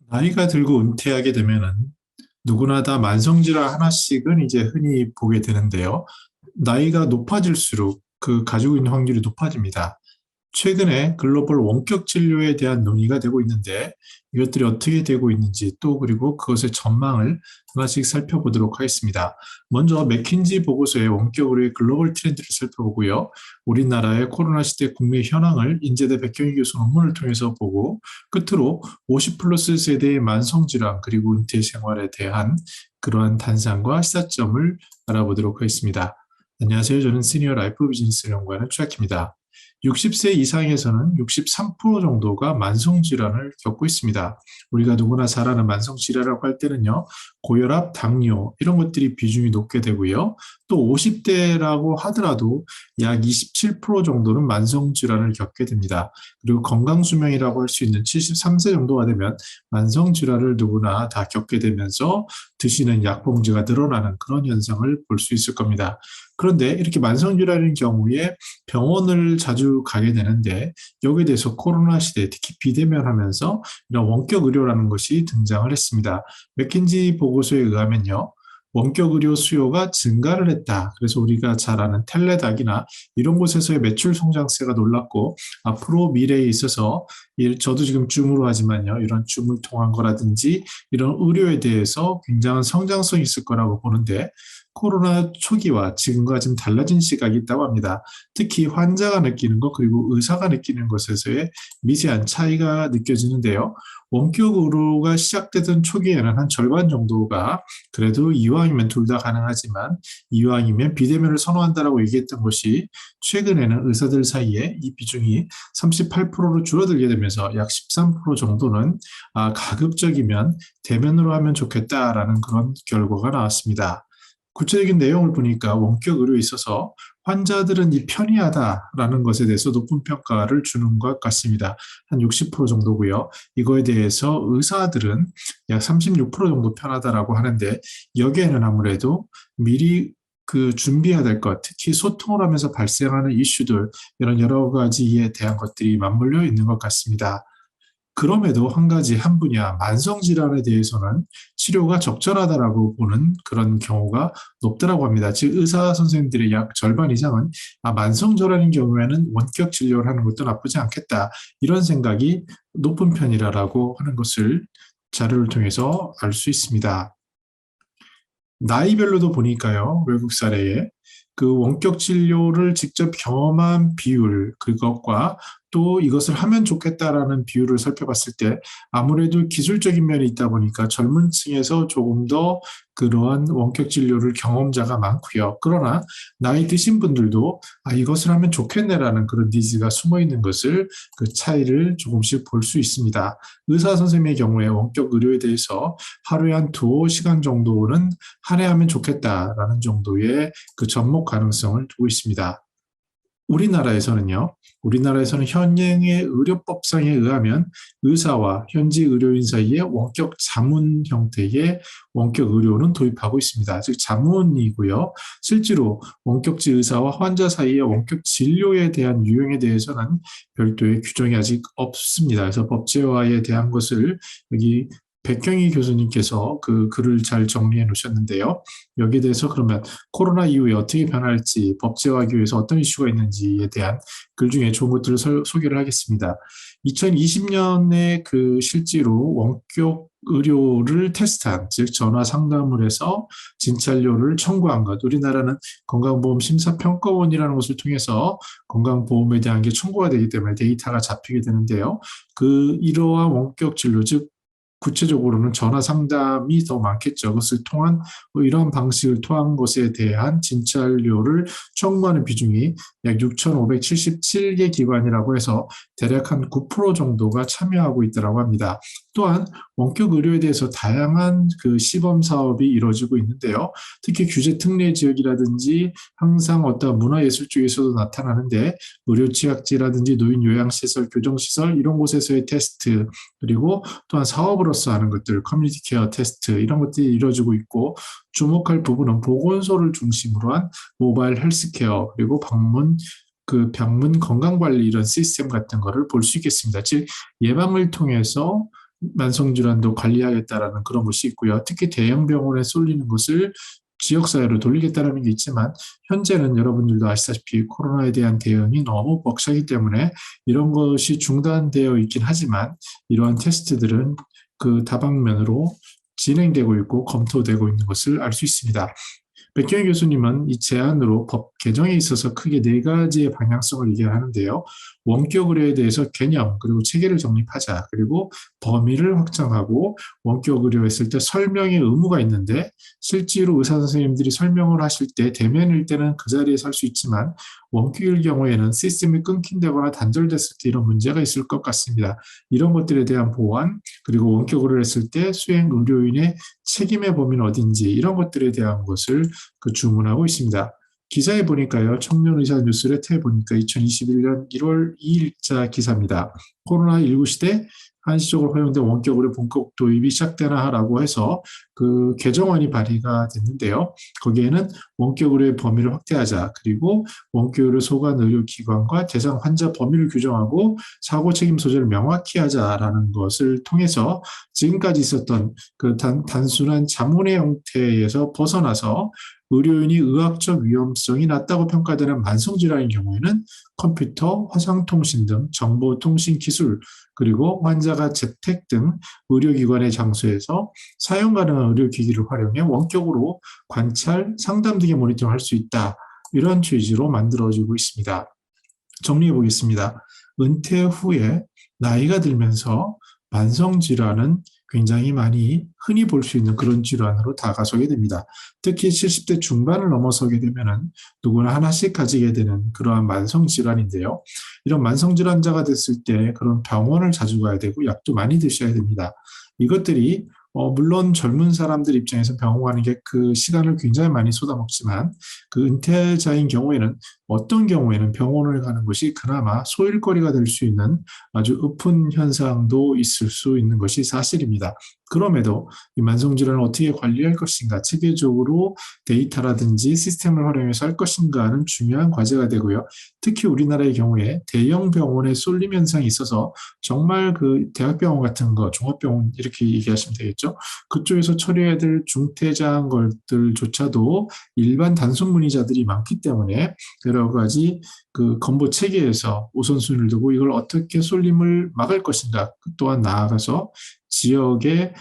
나이가 들고 은퇴하게 되면은 누구나 다 만성질환 하나씩은 이제 흔히 보게 되는데요. 나이가 높아질수록 그 가지고 있는 확률이 높아집니다. 최근에 글로벌 원격 진료에 대한 논의가 되고 있는데 이것들이 어떻게 되고 있는지 또 그리고 그것의 전망을 하나씩 살펴보도록 하겠습니다. 먼저 맥킨지 보고서의 원격 의료의 글로벌 트렌드를 살펴보고요. 우리나라의 코로나 시대 국내 현황을 인제대 백경희 교수 논문을 통해서 보고 끝으로 50 플러스 세대의 만성질환 그리고 은퇴 생활에 대한 그러한 단상과 시사점을 알아보도록 하겠습니다. 안녕하세요. 저는 시니어 라이프 비즈니스를 연구하는 최학입니다. 60세 이상에서는 63% 정도가 만성질환을 겪고 있습니다. 우리가 누구나 잘 아는 만성질환이라고 할 때는요, 고혈압, 당뇨 이런 것들이 비중이 높게 되고요. 또 50대라고 하더라도 약 27% 정도는 만성질환을 겪게 됩니다. 그리고 건강수명이라고 할 수 있는 73세 정도가 되면 만성질환을 누구나 다 겪게 되면서 드시는 약 봉지가 늘어나는 그런 현상을 볼 수 있을 겁니다. 그런데 이렇게 만성질환인 경우에 병원을 자주 가게 되는데 여기에 대해서 코로나 시대 특히 비대면하면서 이런 원격 의료라는 것이 등장을 했습니다. 맥킨지 보고서에 의하면요. 원격 의료 수요가 증가를 했다. 그래서 우리가 잘 아는 텔레닥이나 이런 곳에서의 매출 성장세가 놀랐고 앞으로 미래에 있어서 저도 지금 줌으로 하지만요. 이런 줌을 통한 거라든지 이런 의료에 대해서 굉장한 성장성이 있을 거라고 보는데 코로나 초기와 지금과 좀 달라진 시각이 있다고 합니다. 특히 환자가 느끼는 것 그리고 의사가 느끼는 것에서의 미세한 차이가 느껴지는데요. 원격 의료가 시작되던 초기에는 한 절반 정도가 그래도 이왕이면 둘 다 가능하지만 이왕이면 비대면을 선호한다라고 얘기했던 것이 최근에는 의사들 사이에 이 비중이 38%로 줄어들게 되면서 약 13% 정도는 가급적이면 대면으로 하면 좋겠다라는 그런 결과가 나왔습니다. 구체적인 내용을 보니까 원격 의료에 있어서 환자들은 이 편리하다라는 것에 대해서 높은 평가를 주는 것 같습니다. 한 60% 정도고요. 이거에 대해서 의사들은 약 36% 정도 편하다라고 하는데 여기에는 아무래도 미리 준비해야 될 것, 특히 소통을 하면서 발생하는 이슈들, 이런 여러 가지에 대한 것들이 맞물려 있는 것 같습니다. 그럼에도 한 가지 한 분야 만성 질환에 대해서는 치료가 적절하다라고 보는 그런 경우가 높다라고 합니다. 즉 의사 선생님들의 약 절반 이상은 만성 질환인 경우에는 원격 진료를 하는 것도 나쁘지 않겠다 이런 생각이 높은 편이라고 하는 것을 자료를 통해서 알 수 있습니다. 나이별로도 보니까요, 외국 사례에 그 원격 진료를 직접 경험한 비율, 그것과 또 이것을 하면 좋겠다라는 비율을 살펴봤을 때 아무래도 기술적인 면이 있다 보니까 젊은 층에서 조금 더 그러한 원격 진료를 경험자가 많고요. 그러나 나이 드신 분들도 이것을 하면 좋겠네라는 그런 니즈가 숨어 있는 것을 그 차이를 조금씩 볼 수 있습니다. 의사 선생님의 경우에 원격 의료에 대해서 하루에 한 두어 시간 정도는 할애하면 좋겠다라는 정도의 그 접목 가능성을 두고 있습니다. 우리나라에서는 현행의 의료법상에 의하면 의사와 현지 의료인 사이에 원격 자문 형태의 원격 의료는 도입하고 있습니다. 즉 자문이고요. 실제로 원격지 의사와 환자 사이의 원격 진료에 대한 유형에 대해서는 별도의 규정이 아직 없습니다. 그래서 법제화에 대한 것을 여기 백경희 교수님께서 그 글을 잘 정리해 놓으셨는데요. 여기에 대해서 그러면 코로나 이후에 어떻게 변할지 법제화하기 위해서 어떤 이슈가 있는지에 대한 글 중에 좋은 것들을 소개를 하겠습니다. 2020년에 그 실제로 원격 의료를 테스트한, 즉 전화 상담을 해서 진찰료를 청구한 것. 우리나라는 건강보험 심사평가원이라는 것을 통해서 건강보험에 대한 게 청구가 되기 때문에 데이터가 잡히게 되는데요. 이러한 원격 진료, 즉 구체적으로는 전화 상담이 더 많겠죠. 그것을 통한 이런 방식을 통한 것에 대한 진찰료를 청구하는 비중이 약 6,577개 기관이라고 해서 대략 한 9% 정도가 참여하고 있다고 합니다. 또한 원격 의료에 대해서 다양한 그 시범 사업이 이루어지고 있는데요. 특히 규제 특례 지역이라든지 항상 어떤 문화예술 쪽에서도 나타나는데 의료취약지라든지 노인 요양시설, 교정시설 이런 곳에서의 테스트 그리고 또한 사업으로서 하는 것들, 커뮤니티 케어 테스트 이런 것들이 이루어지고 있고 주목할 부분은 보건소를 중심으로 한 모바일 헬스케어 그리고 병문 건강관리 이런 시스템 같은 거를 볼 수 있겠습니다. 즉 예방을 통해서 만성질환도 관리하겠다라는 그런 것이 있고요. 특히 대형 병원에 쏠리는 것을 지역사회로 돌리겠다는 게 있지만 현재는 여러분들도 아시다시피 코로나에 대한 대응이 너무 벅차기 때문에 이런 것이 중단되어 있긴 하지만 이러한 테스트들은 그 다방면으로 진행되고 있고 검토되고 있는 것을 알 수 있습니다. 백경희 교수님은 이 제안으로 법 개정에 있어서 크게 네 가지의 방향성을 얘기하는데요. 원격 의료에 대해서 개념 그리고 체계를 정립하자. 그리고 범위를 확장하고 원격 의료했을 때 설명의 의무가 있는데 실제로 의사 선생님들이 설명을 하실 때 대면일 때는 그 자리에서 할 수 있지만 원격일 경우에는 시스템이 끊긴다거나 단절됐을 때 이런 문제가 있을 것 같습니다. 이런 것들에 대한 보완 그리고 원격 의료를 했을 때 수행 의료인의 책임의 범위는 어딘지 이런 것들에 대한 것을 주문하고 있습니다. 기사에 보니까요. 청년의사 뉴스레터에 보니까 2021년 1월 2일자 기사입니다. 코로나19 시대 한시적으로 허용된 원격으로 본격 도입이 시작되나라고 해서 그 개정안이 발의가 됐는데요. 거기에는 원격으로의 범위를 확대하자 그리고 원격으로 소관 의료기관과 대상 환자 범위를 규정하고 사고 책임 소재를 명확히 하자라는 것을 통해서 지금까지 있었던 그 단순한 자문의 형태에서 벗어나서 의료인이 의학적 위험성이 낮다고 평가되는 만성질환의 경우에는 컴퓨터, 화상통신 등 정보통신 기술, 그리고 환자가 재택 등 의료기관의 장소에서 사용 가능한 의료기기를 활용해 원격으로 관찰, 상담 등의 모니터링을 할 수 있다. 이런 취지로 만들어지고 있습니다. 정리해 보겠습니다. 은퇴 후에 나이가 들면서 만성질환은 굉장히 많이 흔히 볼 수 있는 그런 질환으로 다가서게 됩니다. 특히 70대 중반을 넘어서게 되면은 누구나 하나씩 가지게 되는 그러한 만성질환인데요. 이런 만성질환자가 됐을 때 그런 병원을 자주 가야 되고 약도 많이 드셔야 됩니다. 이것들이 물론 젊은 사람들 입장에서 병원 가는 게 그 시간을 굉장히 많이 쏟아먹지만 그 은퇴자인 경우에는 어떤 경우에는 병원을 가는 것이 그나마 소일거리가 될 수 있는 아주 읍픈 현상도 있을 수 있는 것이 사실입니다. 그럼에도 이 만성질환을 어떻게 관리할 것인가, 체계적으로 데이터라든지 시스템을 활용해서 할 것인가는 중요한 과제가 되고요. 특히 우리나라의 경우에 대형 병원에 쏠림 현상이 있어서 정말 그 대학병원 같은 거, 종합병원 이렇게 얘기하시면 되겠죠. 그쪽에서 처리해야 될 중태장 것들조차도 일반 단순 문의자들이 많기 때문에 여러 가지 그 건보 체계에서 우선순위를 두고 이걸 어떻게 쏠림을 막을 것인가, 또한 나아가서 지역의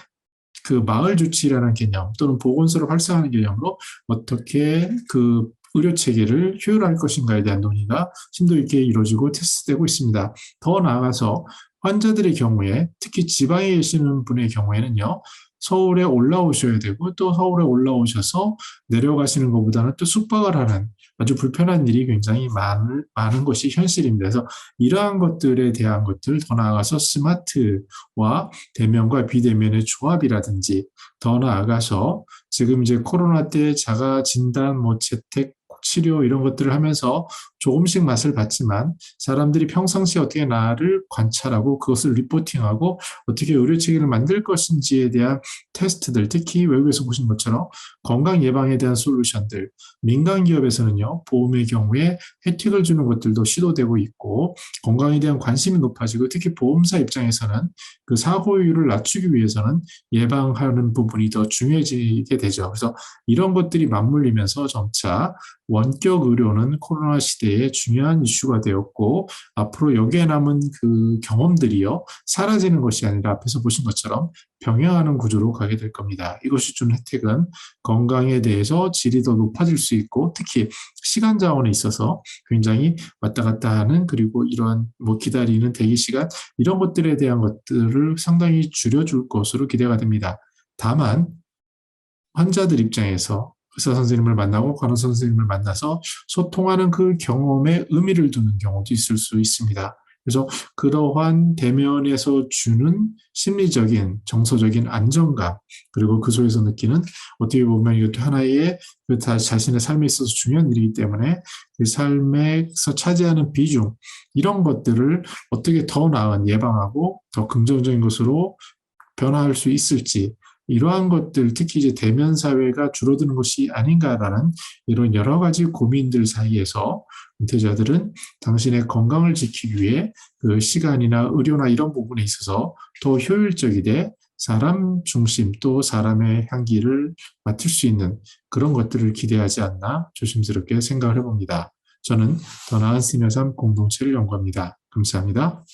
그 마을 주치라는 개념 또는 보건소를 활성화하는 개념으로 어떻게 그 의료 체계를 효율화할 것인가에 대한 논의가 심도 있게 이루어지고 테스트되고 있습니다. 더 나아가서 환자들의 경우에 특히 지방에 계시는 분의 경우에는요. 서울에 올라오셔야 되고 또 서울에 올라오셔서 내려가시는 것보다는 또 숙박을 하는 아주 불편한 일이 굉장히 많은 것이 현실입니다. 그래서 이러한 것들에 대한 것들 더 나아가서 스마트와 대면과 비대면의 조합이라든지 더 나아가서 지금 이제 코로나 때 자가 진단, 뭐 재택 치료 이런 것들을 하면서 조금씩 맛을 봤지만 사람들이 평상시에 어떻게 나를 관찰하고 그것을 리포팅하고 어떻게 의료 체계를 만들 것인지에 대한 테스트들, 특히 외국에서 보신 것처럼 건강 예방에 대한 솔루션들, 민간 기업에서는요 보험의 경우에 혜택을 주는 것들도 시도되고 있고 건강에 대한 관심이 높아지고 특히 보험사 입장에서는 그 사고율을 낮추기 위해서는 예방하는 부분이 더 중요해지게 되죠. 그래서 이런 것들이 맞물리면서 점차 원격 의료는 코로나 시대에 중요한 이슈가 되었고 앞으로 여기에 남은 그 경험들이요 사라지는 것이 아니라 앞에서 보신 것처럼 병행하는 구조로 가게 될 겁니다. 이것이 준 혜택은 건강에 대해서 질이 더 높아질 수 있고 특히 시간 자원에 있어서 굉장히 왔다 갔다 하는 그리고 이러한 뭐 기다리는 대기 시간 이런 것들에 대한 것들을 상당히 줄여줄 것으로 기대가 됩니다. 다만 환자들 입장에서 의사 선생님을 만나고 간호사 선생님을 만나서 소통하는 그 경험에 의미를 두는 경우도 있을 수 있습니다. 그래서 그러한 대면에서 주는 심리적인, 정서적인 안정감, 그리고 그 속에서 느끼는 어떻게 보면 이것도 하나의 그 자신의 삶에 있어서 중요한 일이기 때문에 그 삶에서 차지하는 비중, 이런 것들을 어떻게 더 나은 예방하고 더 긍정적인 것으로 변화할 수 있을지 이러한 것들, 특히 이제 대면 사회가 줄어드는 것이 아닌가라는 이런 여러 가지 고민들 사이에서 은퇴자들은 당신의 건강을 지키기 위해 그 시간이나 의료나 이런 부분에 있어서 더 효율적이되 사람 중심 또 사람의 향기를 맡을 수 있는 그런 것들을 기대하지 않나 조심스럽게 생각을 해봅니다. 저는 더 나은 스며삶 공동체를 연구합니다. 감사합니다.